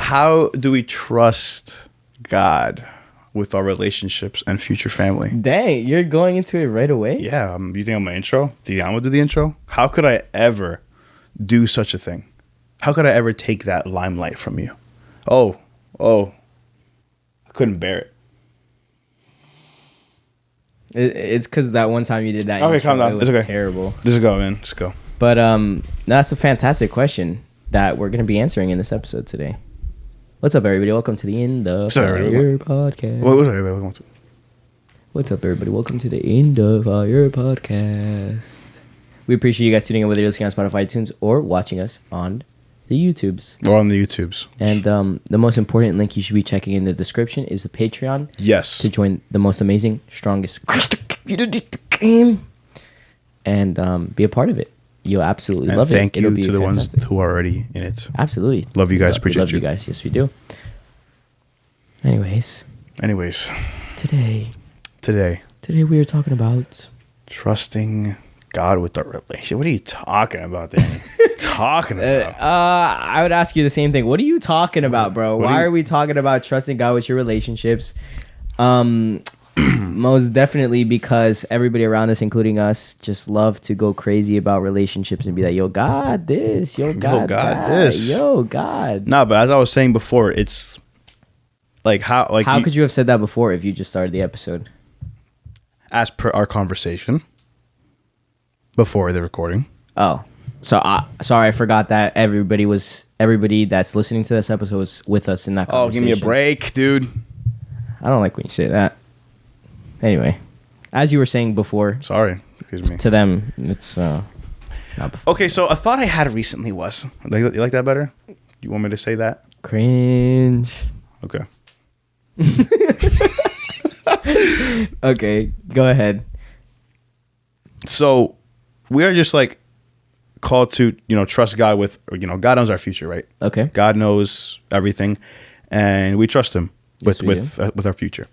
How do we trust God with our relationships and future family? Dang, you're going into it right away? Yeah, you think I'm an intro? Do you want to do the intro? How could I ever do such a thing? How could I ever take that limelight from you? Oh, I couldn't bear it. It's because that one time you did that. Okay, intro, calm down. It was It's okay. terrible. Just go, man. Just go. But that's a fantastic question that we're going to be answering in this episode today. What's up, everybody? Welcome to the End of Fire podcast. What's up, everybody? Welcome to. What's up, everybody? Welcome to the End of Fire podcast. We appreciate you guys tuning in, whether you're listening on Spotify, iTunes, or watching us on the YouTubes. Or on the YouTubes. And the most important link you should be checking in the description is the Patreon. Yes. To join the most amazing, strongest community game and be a part of it. You'll absolutely love it. Thank you to the ones who are already in it. Absolutely. Love you guys. Appreciate you. Love you guys. Yes, we do. Anyways. Today we are talking about trusting God with our relationship. What are you talking about, Danny? I would ask you the same thing. What are you talking about, bro? Why are we talking about trusting God with your relationships? Most definitely because everybody around us, including us, just love to go crazy about relationships and be like, yo, God this, yo, God this, yo, God. Nah, but as I was saying before, it's like how could you have said that before if you just started the episode? As per our conversation before the recording. Oh, so sorry, I forgot that everybody that's listening to this episode was with us in that conversation. Oh, give me a break, dude. I don't like when you say that. Anyway, as you were saying before. Sorry, excuse me. To them, it's not before. Okay, so a thought I had recently was, you like that better? You want me to say that? Cringe. Okay. Okay, go ahead. So we are just like called to, trust God with, God knows our future, right? Okay. God knows everything, and we trust Him with our future.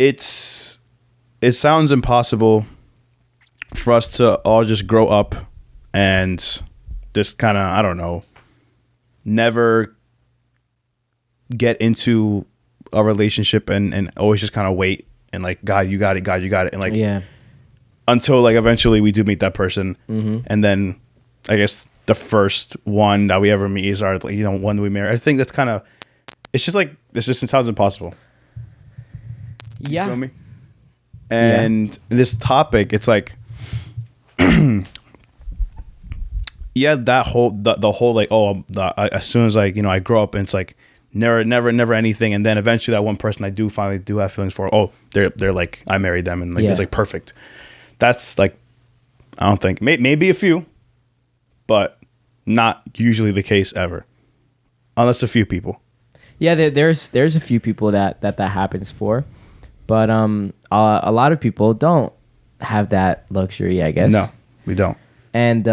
It sounds impossible for us to all just grow up and just kind of, I don't know, never get into a relationship and always just kind of wait and like, God, you got it, and like, yeah, until like eventually we do meet that person, and then I guess the first one that we ever meet is our, one that we marry. I think that's kind of, it sounds impossible. Yeah. You feel me? And this topic, it's like, yeah, that whole the whole like, as soon as like, I grow up and it's like never anything, and then eventually that one person I do finally have feelings for, they're like, I married them, and like it's like perfect. That's like, I don't think, maybe a few, but not usually the case ever, unless a few people. Yeah, there's a few people that happens for, but a lot of people don't have that luxury, I guess. No, we don't. And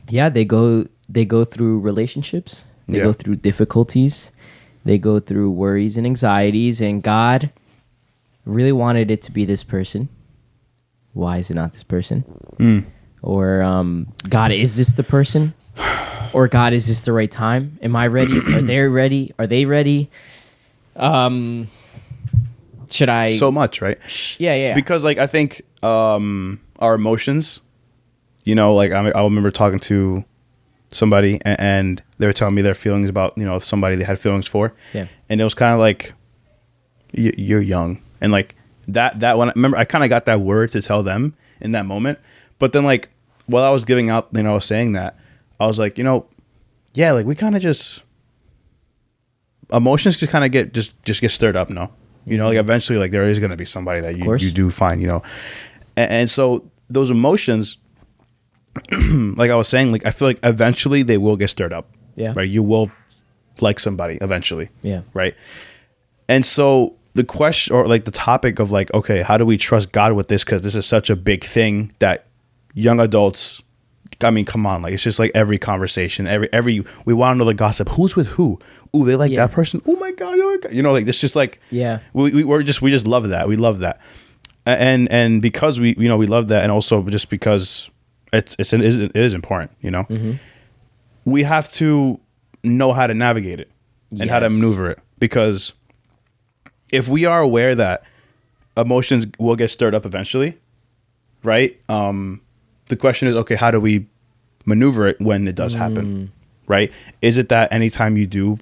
they go through relationships, they go through difficulties, they go through worries and anxieties, and God really wanted it to be this person. Why is it not this person? Or God, is this the person? Or God, is this the right time? Am I ready? Are they ready? Are they ready? Should I? So much, right? Yeah. Because like I think our emotions, like I remember talking to somebody and they were telling me their feelings about somebody they had feelings for. Yeah. And it was kind of like you're young, and like that one. I remember I kind of got that word to tell them in that moment, but then like while I was giving out, I was saying that. I was like, like we kind of just emotions just kind of get get stirred up, no? Like eventually, like there is going to be somebody that you do find, and so those emotions, like I was saying, like I feel like eventually they will get stirred up, right? You will like somebody eventually, right? And so the question or like the topic of like, okay, how do we trust God with this? Because this is such a big thing that young adults. I mean, come on, like it's just like every conversation, every we want to know the gossip. Who's with who? Ooh, they like that person. Oh my god, like this just like we just love that. We love that, and because we we love that, and also just because it is important. We have to know how to navigate it and how to Yes. maneuver it. Because if we are aware that emotions will get stirred up eventually, right? The question is, okay, how do we maneuver it when it does happen, right? Is it that anytime you do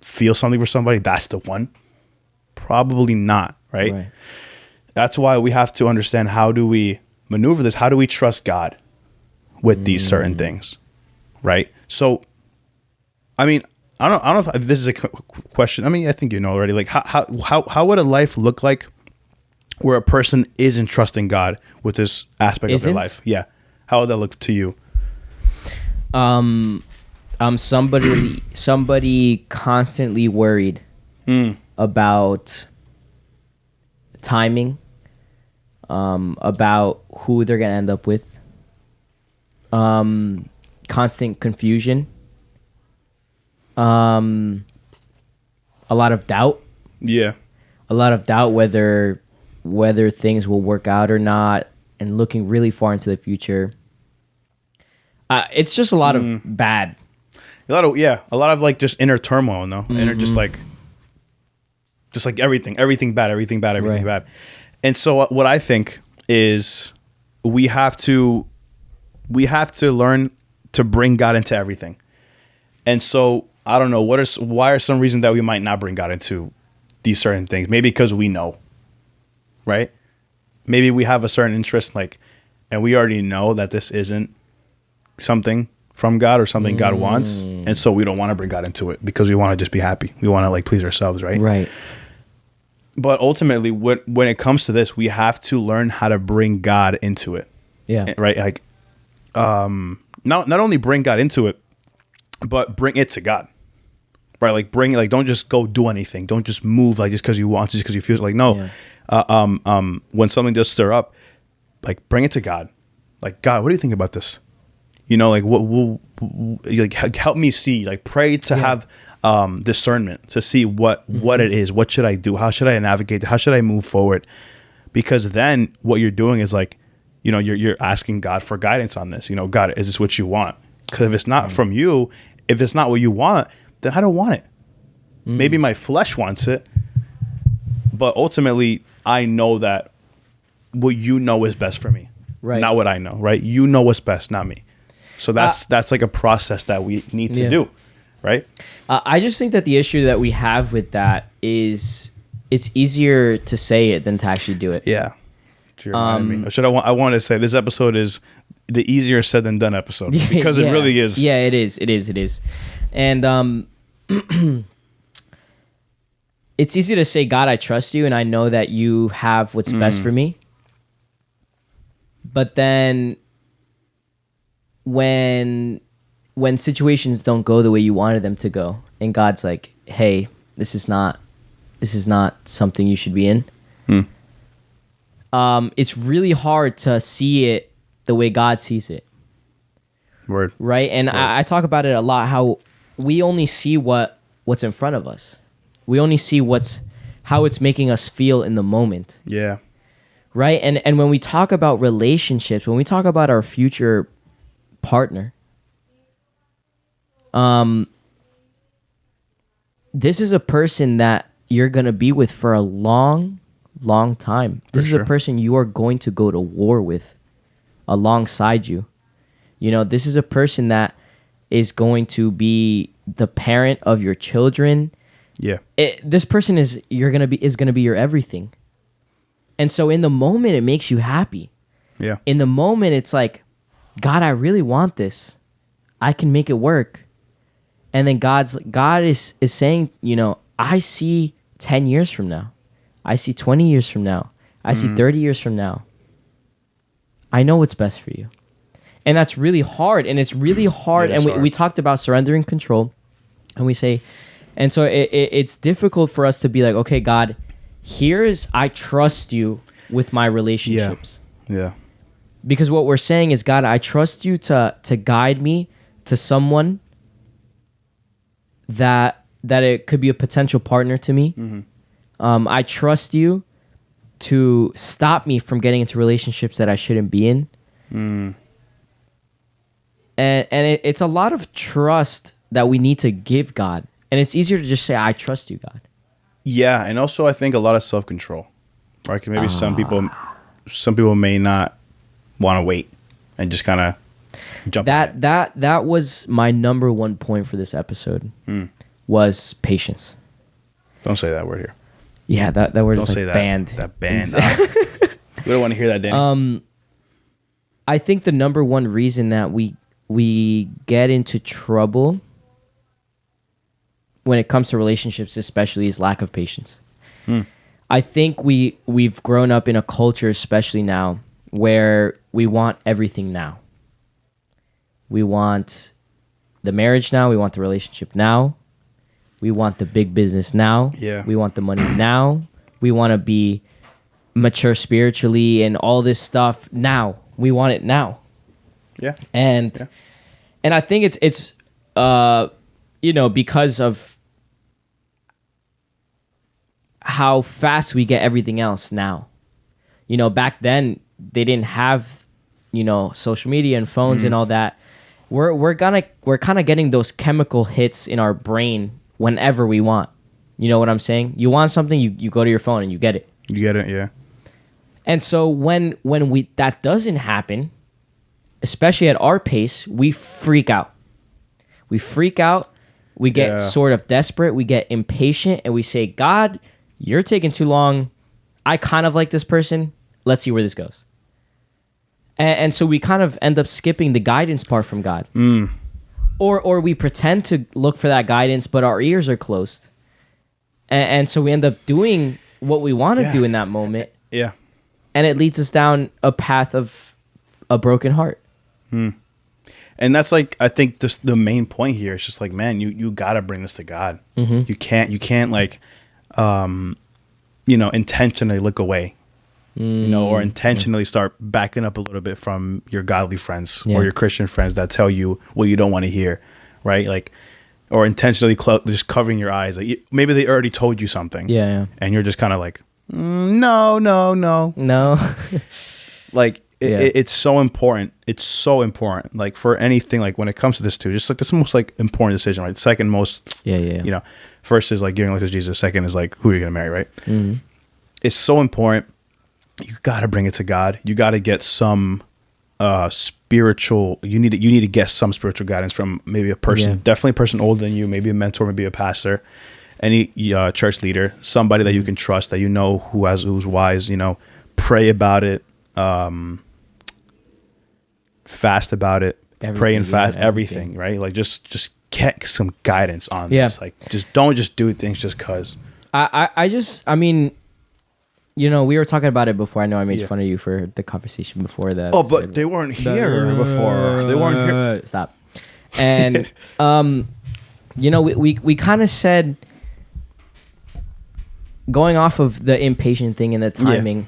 feel something for somebody, that's the one? Probably not, right? That's why we have to understand, how do we maneuver this? How do we trust God with these certain things, right? So, I mean, I don't know if this is a question. I mean, I think you know already. Like, how would a life look like where a person isn't trusting God with this aspect of their life? Yeah, how would that look to you? Somebody constantly worried about timing, about who they're gonna end up with, constant confusion, a lot of doubt. Yeah, a lot of doubt whether things will work out or not, and looking really far into the future. It's just a lot of bad. A lot of like just inner turmoil, no? Inner just like everything bad. And so what I think is we have to learn to bring God into everything. And so I don't know, why are some reasons that we might not bring God into these certain things? Maybe because we know, right? Maybe we have a certain interest, like, and we already know that this isn't something from God or something God wants, and so we don't want to bring God into it because we want to just be happy. We want to like please ourselves, right? Right. But ultimately, when it comes to this, we have to learn how to bring God into it. Yeah. Right. Like, not only bring God into it, but bring it to God. Right. Like don't just go do anything. Don't just move like just because you want to, just because you feel like, no. Yeah. When something does stir up, like bring it to God. Like, God, what do you think about this? You know, like like help me see, like pray to have discernment to see what it is. What should I do? How should I navigate? How should I move forward? Because then what you're doing is like, you know, you're asking God for guidance on this. You know, God, is this what you want? Because if it's not from you, if it's not what you want, then I don't want it. Maybe my flesh wants it, but ultimately I know that what you know is best for me, right? Not what I know, right? You know what's best, not me. So that's like a process that we need to do, right? I just think that the issue that we have with that is it's easier to say it than to actually do it. Yeah. I want to say this episode is the easier said than done episode because it really is. Yeah, it is. And it's easy to say, God, I trust you and I know that you have what's best for me. But then when situations don't go the way you wanted them to go, and God's like, hey, this is not something you should be in. It's really hard to see it the way God sees it. Word. Right? And I talk about it a lot, how we only see what's in front of us. We only see how it's making us feel in the moment. Yeah. Right? And when we talk about relationships, when we talk about our future partner, this is a person that you're going to be with for a long time. This is a person you are going to go to war with alongside you. You know, this is a person that is going to be the parent of your children. Yeah. This person is going to be your everything. And so in the moment it makes you happy. Yeah. In the moment it's like, God, I really want this. I can make it work. And then God is saying, you know, I see 10 years from now. I see 20 years from now. I see 30 years from now. I know what's best for you. And that's really hard. And it's really hard. And we talked about surrendering control. And we say, and so it's difficult for us to be like, okay, God, I trust you with my relationships. Yeah. Because what we're saying is, God, I trust you to guide me to someone that it could be a potential partner to me. I trust you to stop me from getting into relationships that I shouldn't be in. And it's a lot of trust that we need to give God. And it's easier to just say, I trust you, God. Yeah, and also I think a lot of self-control. Right? 'Cause maybe some people may not want to wait and just kind of jump ahead. That was my number one point for this episode. Was patience. Don't say that word here. Yeah, that word Don't is say like that, banned. That banned. We don't want to hear that, Danny. I think the number one reason that we get into trouble when it comes to relationships especially is lack of patience. I think we've grown up in a culture, especially now, where we want everything now. We want the marriage now. We want the relationship now. We want the big business now. Yeah. We want the money now. We want to be mature spiritually and all this stuff now. We want it now. Yeah. And I think it's because of how fast we get everything else now. Back then they didn't have, social media and phones and all that. We're kind of getting those chemical hits in our brain whenever we want. You know what I'm saying? You want something, you go to your phone and you get it. You get it, yeah. And so when that doesn't happen, especially at our pace, we freak out. We get sort of desperate. We get impatient, and we say, God, you're taking too long. I kind of like this person. Let's see where this goes. And so we kind of end up skipping the guidance part from God. Or we pretend to look for that guidance, but our ears are closed. And so we end up doing what we want to do in that moment. Yeah. And it leads us down a path of a broken heart. And that's like, I think this, the main point here is just like, man, you got to bring this to God. You can't like, intentionally look away, or intentionally start backing up a little bit from your godly friends or your Christian friends that tell you what you don't want to hear. Right. Like, or intentionally just covering your eyes. Like maybe they already told you something. Yeah. And you're just kind of like, no. Like it's so important. It's so important. Like for anything, like when it comes to this too, just like this most like important decision, right? Second most, first is like giving life to Jesus. Second is like who you're going to marry, right? It's so important. You got to bring it to God. You got to get some spiritual, you need to get some spiritual guidance from maybe a person, definitely a person older than you, maybe a mentor, maybe a pastor, any church leader, somebody that you can trust, that who's wise, pray about it, fast about it, pray and fast, everything, right? Like just get some guidance on this. Like don't do things just cause. I mean, we were talking about it before. I know I made fun of you for the conversation before that. Oh, but they weren't here before. They weren't here. Stop. And, we kind of said, going off of the impatient thing and the timing,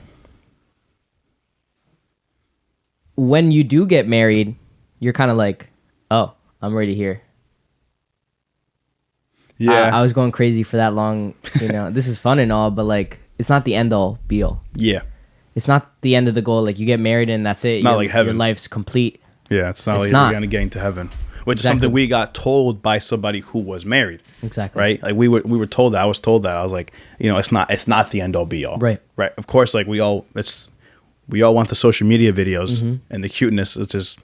when you do get married, you're kind of like, oh, I'm already here. Yeah. I was going crazy for that long. This is fun and all, but like, it's not the end all be all. Yeah. It's not the end of the goal. Like you get married and that's it. It's not like heaven. Your life's complete. Yeah. It's not like you're going to get into heaven, which is something we got told by somebody who was married. Exactly. Right. Like we were told that. I was told that. I was like, it's not the end all be all. Right. Right. Of course, like we all want the social media videos and the cuteness. It's just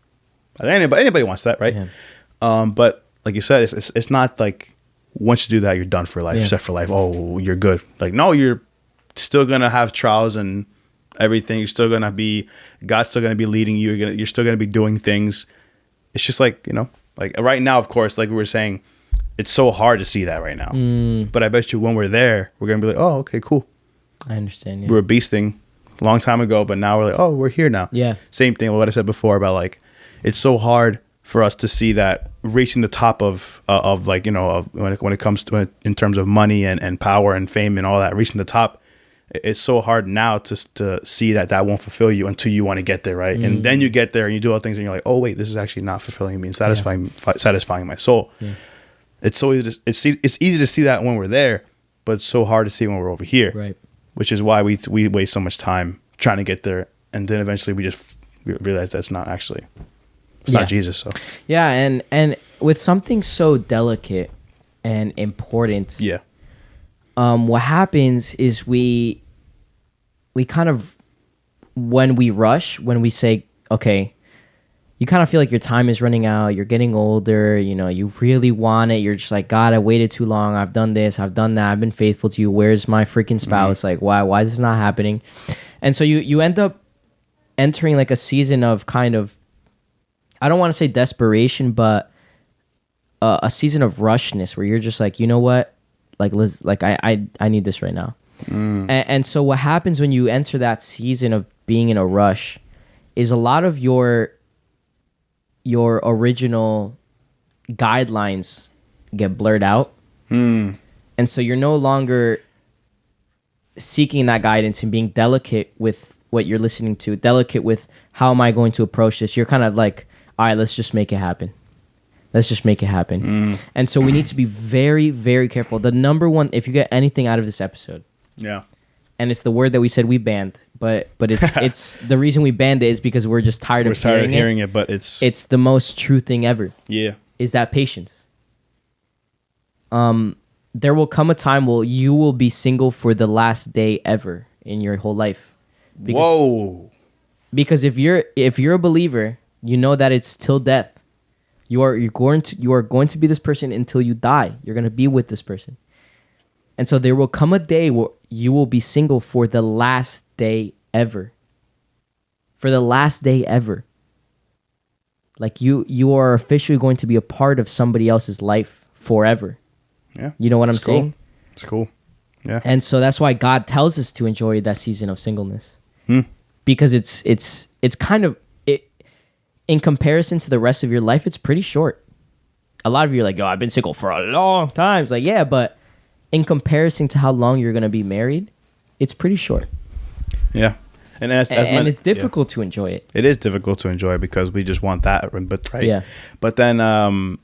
anybody wants that. Right. Yeah. But like you said, it's not like once you do that, you're done for life, set for life. Oh, you're good. Like, no, you're still gonna have trials and everything. You're still gonna be, God's still gonna be leading you. You're still gonna be doing things. It's just like like right now, of course, like we were saying, it's so hard to see that right now. But I bet you when we're there, we're gonna be like, oh, okay, cool. I understand. We were beasting a long time ago, but now we're like, oh, we're here now. Yeah. Same thing with what I said before about like, it's so hard for us to see that reaching the top of like of when it comes to it, in terms of money and power and fame and all that, reaching the top. It's so hard now to see that won't fulfill you until you want to get there, right? And then you get there and you do all things and you're like, oh wait, this is actually not fulfilling me and satisfying my soul. Yeah. It's so easy it's easy to see that when we're there, but it's so hard to see when we're over here, right? Which is why we waste so much time trying to get there, and then eventually we just realize that's not actually not Jesus. So and with something so delicate and important, Yeah. What happens is we kind of, when we rush, when we say, okay, you kind of feel like your time is running out, you're getting older, you know, you really want it, you're just like, God, I waited too long, I've done this, I've done that, I've been faithful to you, where's my freaking spouse? Like, why is this not happening? And so you end up entering like a season of kind of, I don't want to say desperation, but a season of rushness where you're just like, you know what, like, I need this right now. And so what happens when you enter that season of being in a rush is a lot of your original guidelines get blurred out. And so you're no longer seeking that guidance and being delicate with what you're listening to, delicate with how am I going to approach this. You're kind of like, all right, let's just make it happen. Let's just make it happen. And so we need to be very, very careful. The number one, if you get anything out of this episode, and it's the word that we said we banned, but it's the reason we banned it is because we're just tired of hearing it. But it's the most true thing ever. Yeah. Is that patience. There will come a time where you will be single for the last day ever in your whole life. Whoa. Because if you're a believer, you know that it's till death. You are going to be this person until you die. You're going to be with this person. And so there will come a day where you will be single for the last day ever. For the last day ever. Like you are officially going to be a part of somebody else's life forever. Yeah. You know what I'm saying? It's cool. Yeah. And so that's why God tells us to enjoy that season of singleness. Because it's kind of, in comparison to the rest of your life, it's pretty short. A lot of you are like, "Oh, I've been single for a long time." It's like, yeah, but in comparison to how long you're going to be married, it's pretty short. Yeah. And it's difficult to enjoy it. It is difficult to enjoy because we just want that, but right. Yeah. But then,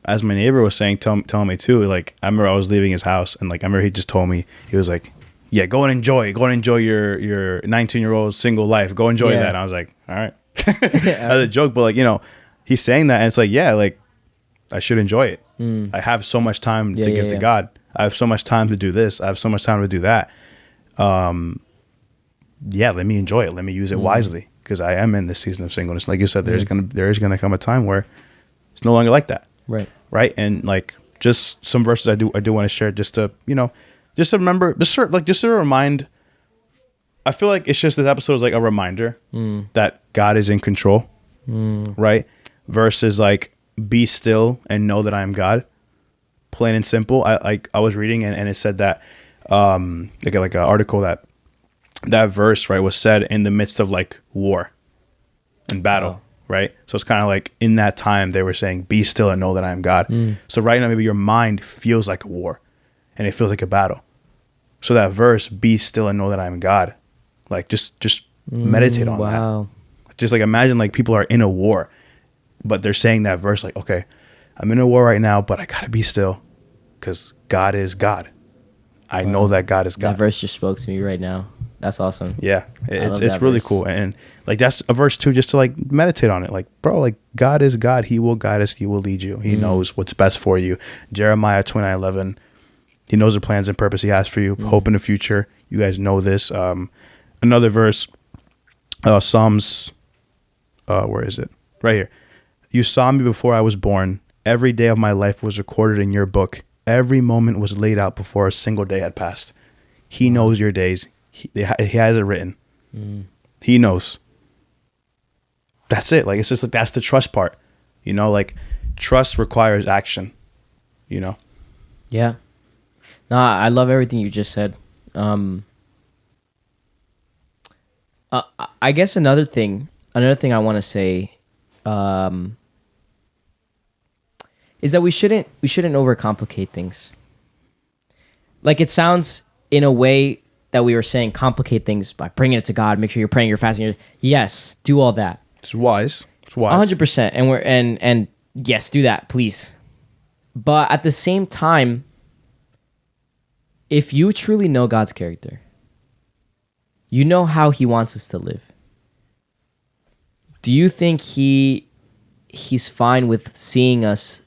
as my neighbor was saying, telling me too, like I remember I was leaving his house, and like I remember he just told me, he was like, "Yeah, go and enjoy your 19-year-old single life. Go enjoy that." And I was like, "All right." As a joke, but like, you know, he's saying that, and it's like, yeah, like I should enjoy it. I have so much time to give to God. I have so much time to do this. I have so much time to do that. Yeah, let me enjoy it. Let me use it wisely, because I am in this season of singleness. Like you said, there is gonna come a time where it's no longer like that. Right. And like just some verses I do want to share, just to, you know, just to remember, just to remind. I feel like it's just, this episode is like a reminder that God is in control, right? Versus like, be still and know that I am God. Plain and simple. I was reading and it said that like an article that verse, right, was said in the midst of like war and battle, right? So it's kind of like in that time they were saying, be still and know that I am God. So right now maybe your mind feels like a war and it feels like a battle. So that verse, be still and know that I am God. Like just meditate on that. Just like imagine like people are in a war, but they're saying that verse like, okay, I'm in a war right now, but I gotta be still because God is God. I know that God is God. That verse just spoke to me right now. That's awesome. Yeah, it's really cool, and like that's a verse too, just to like meditate on it. Like, bro, like God is God. He will guide us. He will lead you. He knows what's best for you. Jeremiah 29:11. He knows the plans and purpose He has for you. Hope in the future. You guys know this. Another verse, Psalms, where is it? Right here. You saw me before I was born. Every day of my life was recorded in your book. Every moment was laid out before a single day had passed. He knows your days. He has it written. He knows. That's it. Like, it's just like, that's the trust part. You know, like trust requires action, you know? Yeah. No, I love everything you just said. I guess another thing I want to say is that we shouldn't overcomplicate things. Like, it sounds in a way that we were saying complicate things by bringing it to God. Make sure you're praying, you're fasting. Yes, do all that. It's wise. It's wise. 100%. And yes, do that, please. But at the same time, if you truly know God's character, you know how He wants us to live. Do you think He's fine with seeing us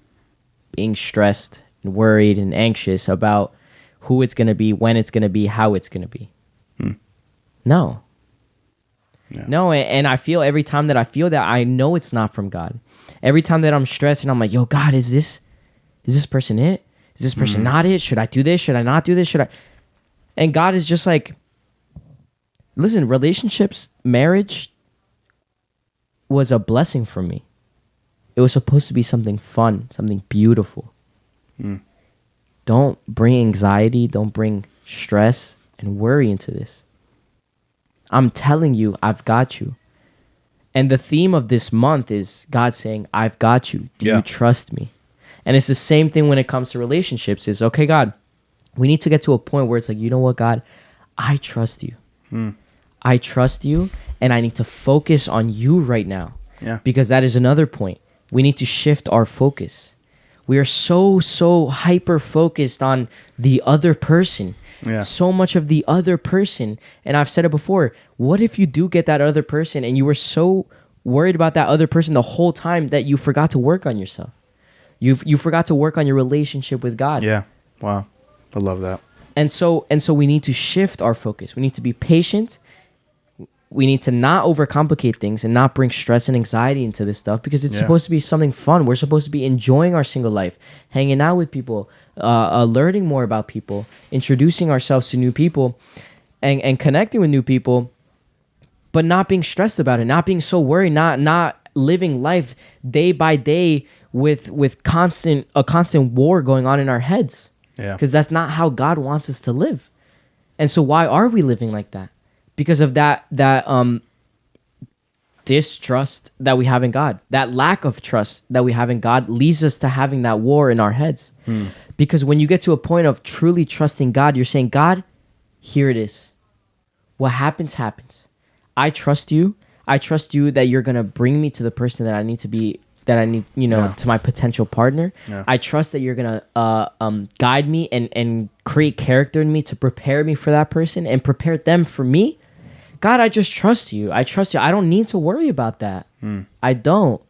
being stressed and worried and anxious about who it's going to be, when it's going to be, how it's going to be. No. Yeah. No, and I feel every time that I feel that, I know it's not from God. Every time that I'm stressed and I'm like, yo, God, is this person it? Is this person not it? Should I do this? Should I not do this? And God is just like, listen, relationships, marriage was a blessing for me. It was supposed to be something fun, something beautiful. Don't bring anxiety, don't bring stress and worry into this. I'm telling you, I've got you. And the theme of this month is God saying, I've got you. Do you trust me? And it's the same thing when it comes to relationships. Is, okay, God, we need to get to a point where it's like, you know what, God? I trust you. I trust you, and I need to focus on you right now. Yeah. Because that is another point. We need to shift our focus. We are so hyper-focused on the other person. Yeah. So much of the other person. And I've said it before. What if you do get that other person and you were so worried about that other person the whole time that you forgot to work on yourself? You forgot to work on your relationship with God. Yeah. Wow. I love that. And so we need to shift our focus. We need to be patient. We need to not overcomplicate things and not bring stress and anxiety into this stuff, because it's supposed to be something fun. We're supposed to be enjoying our single life, hanging out with people, learning more about people, introducing ourselves to new people, and connecting with new people, but not being stressed about it, not being so worried, not living life day by day with a constant war going on in our heads. Yeah. Because that's not how God wants us to live. And so why are we living like that? Because of that distrust that we have in God. That lack of trust that we have in God leads us to having that war in our heads. Because when you get to a point of truly trusting God, you're saying, God, here it is. What happens, happens. I trust you. I trust you that you're going to bring me to the person that I need to be, to my potential partner. Yeah. I trust that you're going to guide me and create character in me to prepare me for that person and prepare them for me. God, I just trust you. I trust you. I don't need to worry about that. I don't.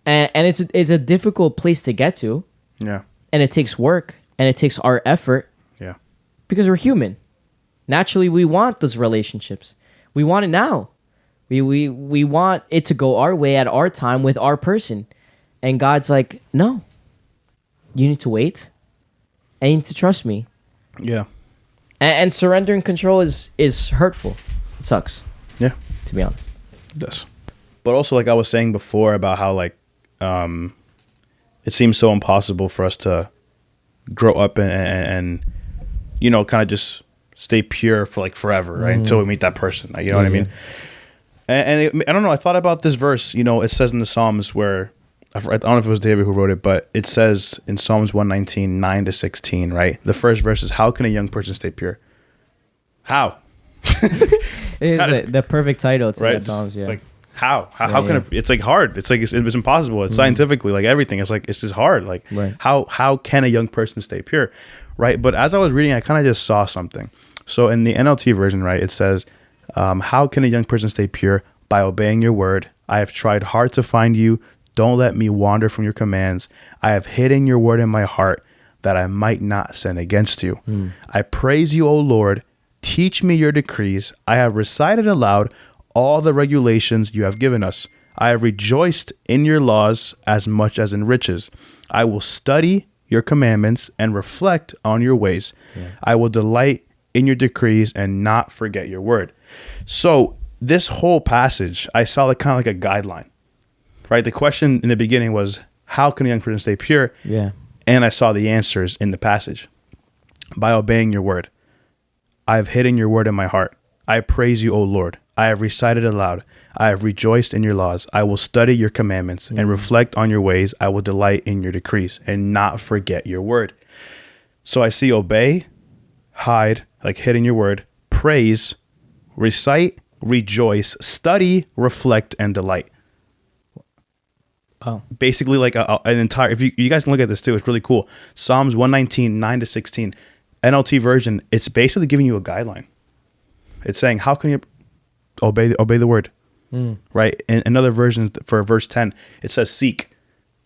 And it's a difficult place to get to. Yeah. And it takes work and it takes our effort. Yeah. Because we're human. Naturally, we want those relationships. We want it now. We want it to go our way at our time with our person. And God's like, no. You need to wait. And you need to trust me. Yeah. And surrendering control is hurtful. It sucks. Yeah. To be honest. It does. But also, like I was saying before about how, like, it seems so impossible for us to grow up and kind of just stay pure for like forever, right? Until we meet that person. You know what I mean? And I don't know. I thought about this verse. It says in the Psalms where, I don't know if it was David who wrote it, but it says in Psalms 119, 9-16, right? The first verse is, how can a young person stay pure? How? It is the perfect title to the Psalms, yeah. It's like, how can it, it's like hard. It's like, it's impossible. It's scientifically, like everything. It's like, it's just hard. Like, how can a young person stay pure? Right. But as I was reading, I kind of just saw something. So in the NLT version, right, it says, how can a young person stay pure? By obeying your word. I have tried hard to find you. Don't let me wander from your commands. I have hidden your word in my heart that I might not sin against you. I praise you, O Lord. Teach me your decrees. I have recited aloud all the regulations you have given us. I have rejoiced in your laws as much as in riches. I will study your commandments and reflect on your ways. Yeah. I will delight in your decrees and not forget your word. So this whole passage, I saw like kind of like a guideline, right? The question in the beginning was, how can a young person stay pure? Yeah. And I saw the answers in the passage. By obeying your word. I have hidden your word in my heart. I praise you, O Lord. I have recited aloud. I have rejoiced in your laws. I will study your commandments and reflect on your ways. I will delight in your decrees and not forget your word. So I see obey, hide, like hidden your word, praise, recite, rejoice, study, reflect, and delight. Oh. Basically like an entire, if you guys can look at this too, it's really cool. Psalms 119, 9-16, NLT version, it's basically giving you a guideline. It's saying, how can you obey the word, right? In another version for verse 10, it says seek.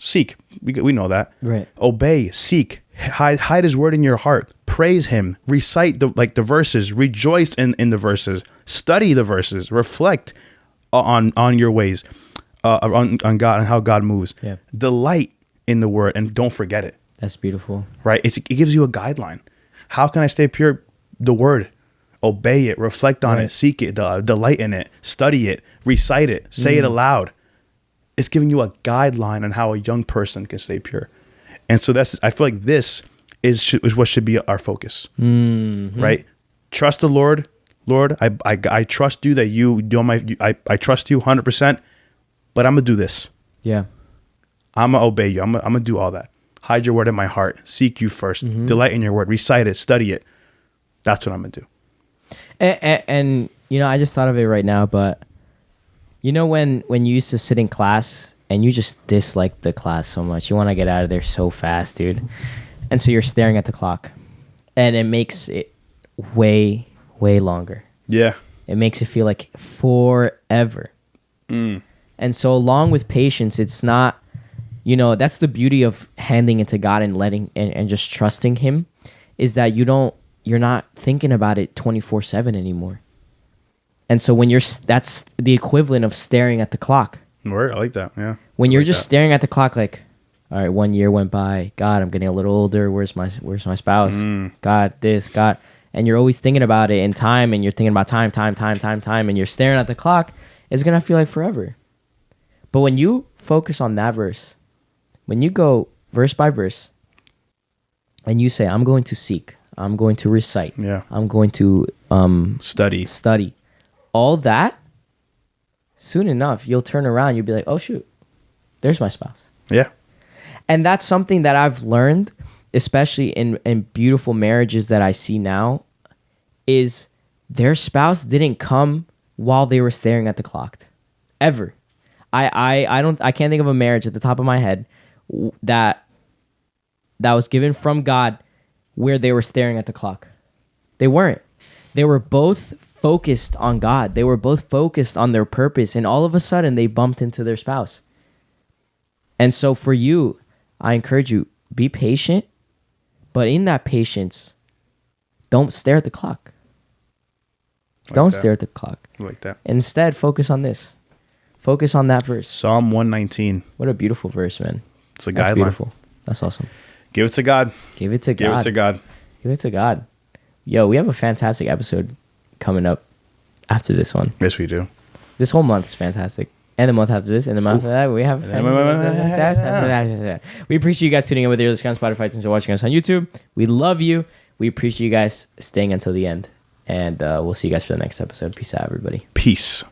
Seek. We know that. Right. Obey. Seek. Hide his word in your heart. Praise him. Recite the verses. Rejoice in the verses. Study the verses. Reflect on your ways, on God and how God moves. Yeah. Delight in the word and don't forget it. That's beautiful. Right? It gives you a guideline. How can I stay pure? The word. Obey it. Reflect on it. Seek it. Delight in it. Study it. Recite it. Say it aloud. It's giving you a guideline on how a young person can stay pure. And so I feel like this is what should be our focus, right? Trust the Lord. Lord, I trust you that you do I trust you 100%, but I'm going to do this. Yeah. I'm going to obey you. I'm going to do all that. Hide your word in my heart. Seek you first. Delight in your word. Recite it. Study it. That's what I'm going to do. And I just thought of it right now, but when you used to sit in class and you just dislike the class so much, you want to get out of there so fast, dude. And so you're staring at the clock and it makes it way, way longer. Yeah. It makes it feel like forever. And so along with patience, it's not, that's the beauty of handing it to God and letting, and just trusting him, is that you're not thinking about it 24/7 anymore. And so that's the equivalent of staring at the clock. Word, I like that. Yeah. When you're just staring at the clock, like, all right, 1 year went by. God, I'm getting a little older. Where's my spouse? God, this, God. And you're always thinking about it in time, and you're thinking about time, and you're staring at the clock. It's going to feel like forever. But when you focus on that verse, when you go verse by verse, and you say, I'm going to seek, I'm going to recite, I'm going to study, all that, soon enough, you'll turn around, you'll be like, oh, shoot, there's my spouse. Yeah. And that's something that I've learned, especially in beautiful marriages that I see now, is their spouse didn't come while they were staring at the clock. Ever. I can't think of a marriage at the top of my head that was given from God where they were staring at the clock. They weren't. They were both focused on God. They were both focused on their purpose, and all of a sudden they bumped into their spouse. And so for you, I encourage you, be patient, but in that patience, don't stare at the clock. Don't stare at the clock. Like that. Instead, focus on this. Focus on that verse. Psalm 119. What a beautiful verse, man. It's a That's guideline. Beautiful. That's awesome. Give it to God. Give it to God. Give it to God. Give it to God. Yo, we have a fantastic episode coming up after this one. Yes, we do. This whole month is fantastic. And the month after this, and the month after that, we have... We appreciate you guys tuning in, whether you're listening on Spotify, iTunes, or watching us on YouTube. We love you. We appreciate you guys staying until the end. And we'll see you guys for the next episode. Peace out, everybody. Peace.